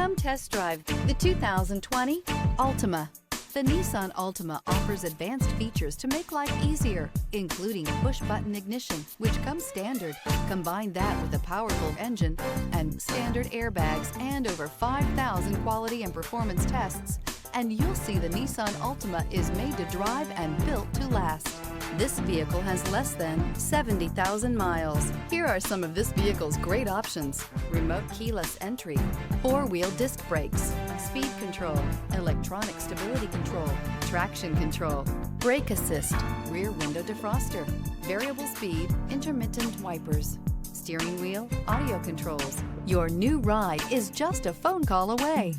Come test drive the 2020 Altima. The Nissan Altima offers advanced features to make life easier, including push-button ignition, which comes standard. Combine that with a powerful engine and standard airbags and over 5,000 quality and performance tests, and you'll see the Nissan Altima is made to drive and built to last. This vehicle has less than 70,000 miles. Here are some of this vehicle's great options: remote keyless entry, four-wheel disc brakes, speed control, electronic stability control, traction control, brake assist, rear window defroster, variable speed, intermittent wipers, steering wheel audio controls. Your new ride is just a phone call away.